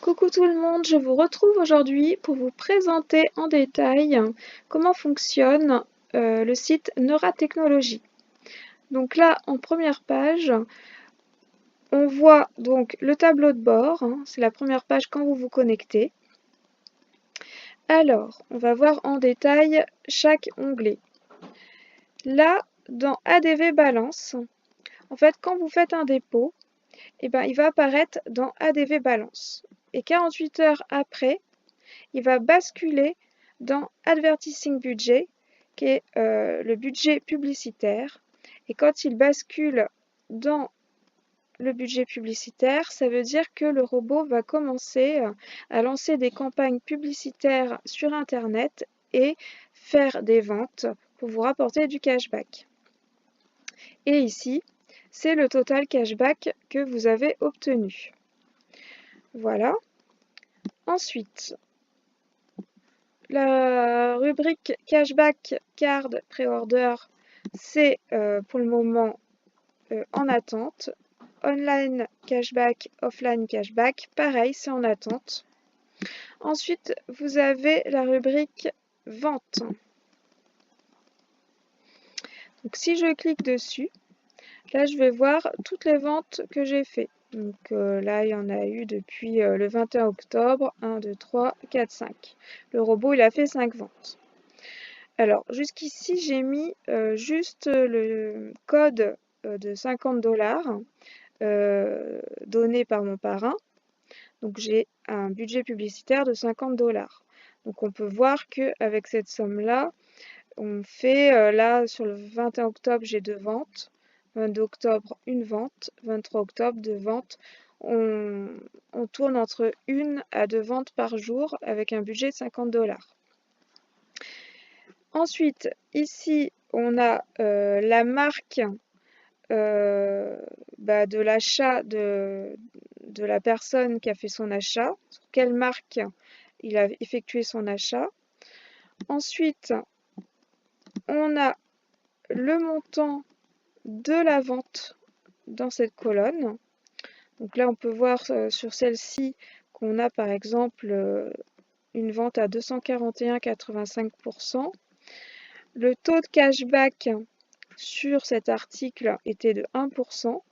Coucou tout le monde, je vous retrouve aujourd'hui pour vous présenter en détail comment fonctionne le site Neura Technologies. Donc là, en première page, on voit donc le tableau de bord, c'est la première page quand vous vous connectez. Alors, on va voir en détail chaque onglet. Là, dans ADV Balance, en fait, quand vous faites un dépôt, il va apparaître dans ADV Balance. Et 48 heures après, il va basculer dans Advertising Budget, qui est le budget publicitaire. Et quand il bascule dans le budget publicitaire, ça veut dire que le robot va commencer à lancer des campagnes publicitaires sur Internet et faire des ventes pour vous rapporter du cashback. Et ici, c'est le total cashback que vous avez obtenu. Voilà. Ensuite, la rubrique Cashback Card Pre-Order, c'est pour le moment en attente. Online Cashback, Offline Cashback, pareil, c'est en attente. Ensuite, vous avez la rubrique Vente. Donc, si je clique dessus, là, je vais voir toutes les ventes que j'ai faites. Donc là, il y en a eu depuis le 21 octobre. 1, 2, 3, 4, 5. Le robot, il a fait 5 ventes. Alors, jusqu'ici, j'ai mis juste le code de 50 $ donné par mon parrain. Donc, j'ai un budget publicitaire de 50 $. Donc, on peut voir qu'avec cette somme-là, on fait, là, sur le 21 octobre, j'ai 2 ventes. 22 octobre, une vente. 23 octobre, 2 ventes. On tourne entre 1 à 2 ventes par jour avec un budget de 50 $. Ensuite, ici, on a la marque de l'achat de la personne qui a fait son achat, sur quelle marque il a effectué son achat. Ensuite, on a le montant de la vente dans cette colonne. Donc là, on peut voir sur celle-ci qu'on a par exemple une vente à 241,85 %. Le taux de cashback sur cet article était de 1 %.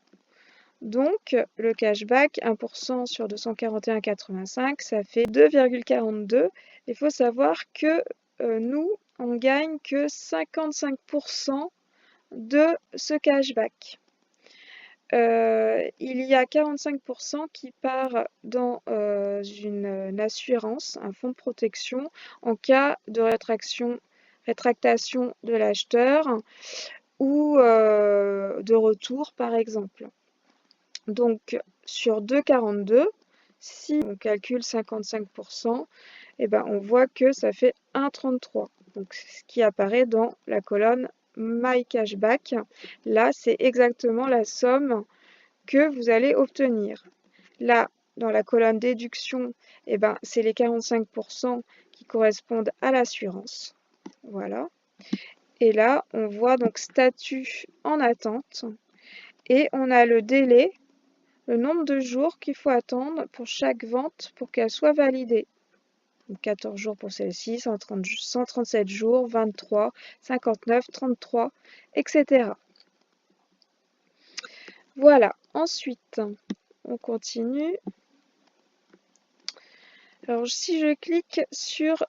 Donc, le cashback, 1 % sur 241,85, ça fait 2,42. Il faut savoir que nous, on gagne que 55 % de ce cashback. Il y a 45 % qui part dans une assurance, un fonds de protection, en cas de rétractation de l'acheteur ou de retour, par exemple. Donc, sur 2,42, si on calcule 55 %, on voit que ça fait 1,33. Donc, ce qui apparaît dans la colonne My Cashback. Là, c'est exactement la somme que vous allez obtenir. Là, dans la colonne déduction, c'est les 45 % qui correspondent à l'assurance. Voilà. Et là, on voit donc statut en attente. Et on a le délai, le nombre de jours qu'il faut attendre pour chaque vente pour qu'elle soit validée. Donc 14 jours pour celle-ci, 137 jours, 23, 59, 33, etc. Voilà. Ensuite, on continue. Alors, si je clique sur...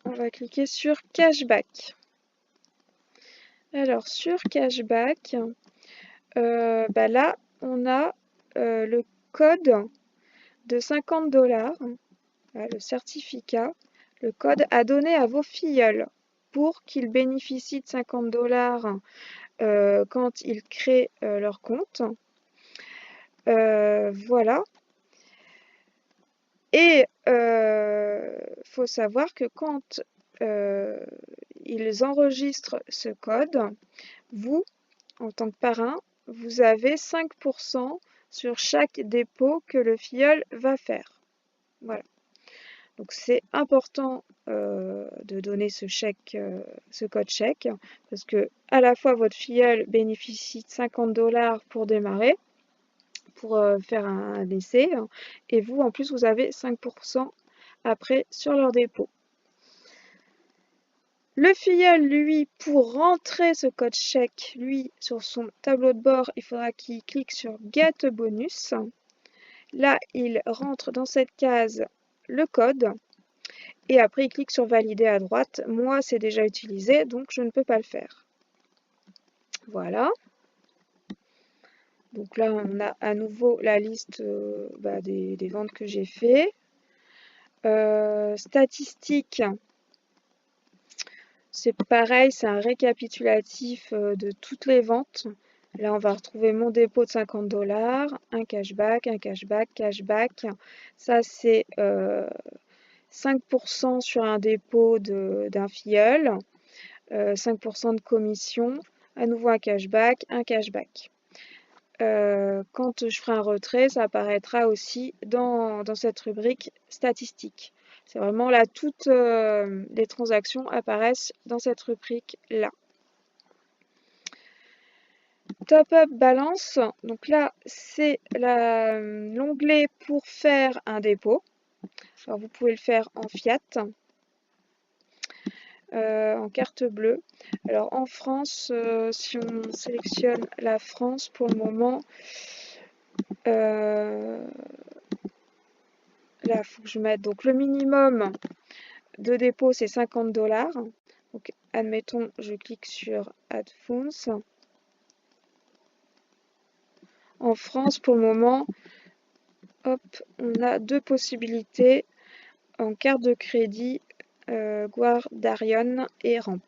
On va cliquer sur Cashback. Alors, sur Cashback, là, on a le code de 50 $, le certificat, le code à donner à vos filleuls pour qu'ils bénéficient de 50 $ quand ils créent leur compte. Voilà. Et faut savoir que quand ils enregistrent ce code, vous, en tant que parrain, vous avez 5 % sur chaque dépôt que le filleul va faire. Voilà. Donc c'est important de donner ce code chèque, parce que à la fois votre filleul bénéficie de 50 $ pour démarrer, pour faire un essai. Et vous, en plus, vous avez 5% après sur leur dépôt. Le filleul, lui, pour rentrer ce code chèque, lui, sur son tableau de bord, il faudra qu'il clique sur Get Bonus. Là, il rentre dans cette case le code et après il clique sur Valider à droite. Moi, c'est déjà utilisé, donc je ne peux pas le faire. Voilà. Donc là, on a à nouveau la liste des ventes que j'ai fait. Statistiques. C'est pareil, c'est un récapitulatif de toutes les ventes. Là, on va retrouver mon dépôt de 50 $, un cashback, cashback. Ça, c'est 5% sur un dépôt d'un filleul, 5% de commission, à nouveau un cashback. Quand je ferai un retrait, ça apparaîtra aussi dans cette rubrique statistiques. C'est vraiment là, toutes les transactions apparaissent dans cette rubrique-là. Top Up Balance, donc là, c'est l'onglet pour faire un dépôt. Alors, vous pouvez le faire en fiat, en carte bleue. Alors, en France, si on sélectionne la France, pour le moment, là, il faut que je mette donc le minimum de dépôt, c'est 50 $. Donc, admettons, je clique sur Add Funds. En France, pour le moment, hop, on a deux possibilités en carte de crédit, Guardarion et Ramp.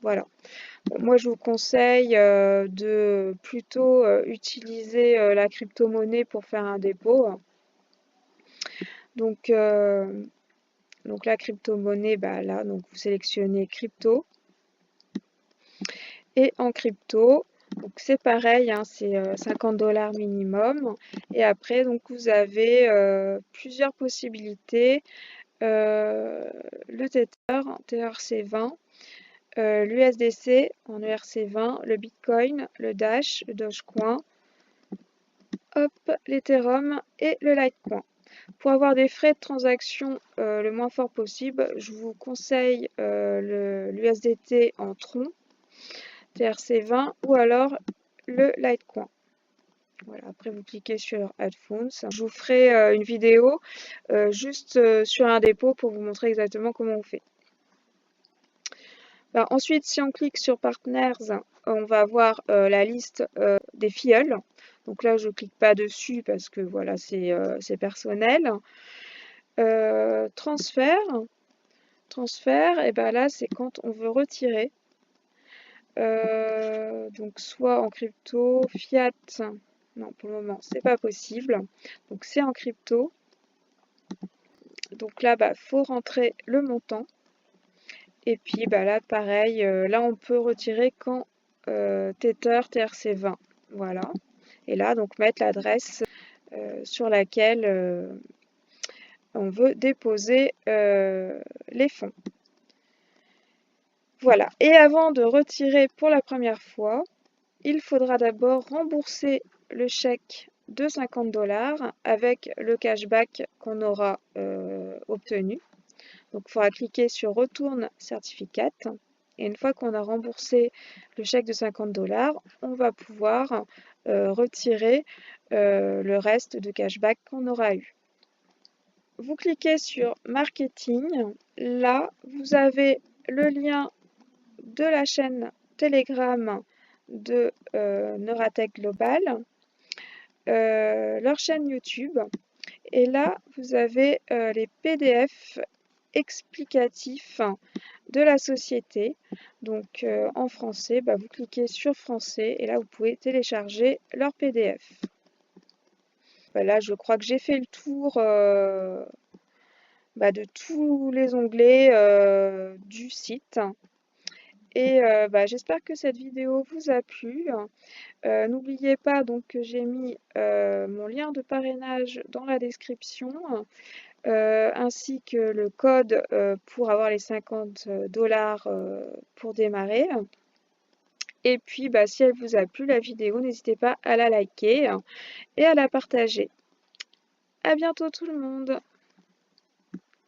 Voilà. Bon, moi, je vous conseille de plutôt utiliser la crypto-monnaie pour faire un dépôt. Donc la crypto-monnaie, là, donc vous sélectionnez crypto. Et en crypto, donc c'est pareil, hein, c'est 50 $ minimum. Et après, donc vous avez plusieurs possibilités. Le Tether en TRC20, l'USDC en ERC20, le Bitcoin, le Dash, le Dogecoin, hop, l'Ethereum et le Litecoin. Pour avoir des frais de transaction le moins fort possible, je vous conseille l'USDT en Tron, TRC20 ou alors le Litecoin. Voilà, après vous cliquez sur Add Funds. Je vous ferai une vidéo juste sur un dépôt pour vous montrer exactement comment on fait. Ensuite, si on clique sur Partners, on va avoir la liste des filleuls. Donc là, je ne clique pas dessus parce que voilà, c'est personnel. Transfert, et ben là, c'est quand on veut retirer. Donc soit en crypto, fiat, non pour le moment c'est pas possible. Donc c'est en crypto. Donc là, faut rentrer le montant. Et puis là, pareil, là on peut retirer quand Tether TRC20. Voilà. Et là, donc mettre l'adresse sur laquelle on veut déposer les fonds. Voilà. Et avant de retirer pour la première fois, il faudra d'abord rembourser le chèque de 50 $ avec le cashback qu'on aura obtenu. Donc, il faudra cliquer sur Retourne Certificate. Et une fois qu'on a remboursé le chèque de 50 $, on va pouvoir retirer le reste de cashback qu'on aura eu. Vous cliquez sur Marketing. Là, vous avez le lien de la chaîne Telegram de Neuratech Global, leur chaîne YouTube. Et là, vous avez les PDF explicatifs de la société. Donc en français, vous cliquez sur français et là vous pouvez télécharger leur PDF. Là, je crois que j'ai fait le tour de tous les onglets du site. Et j'espère que cette vidéo vous a plu. N'oubliez pas donc que j'ai mis mon lien de parrainage dans la description. Ainsi que le code pour avoir les 50 $ pour démarrer. Et puis, bah, si elle vous a plu, la vidéo, n'hésitez pas à la liker et à la partager. À bientôt tout le monde!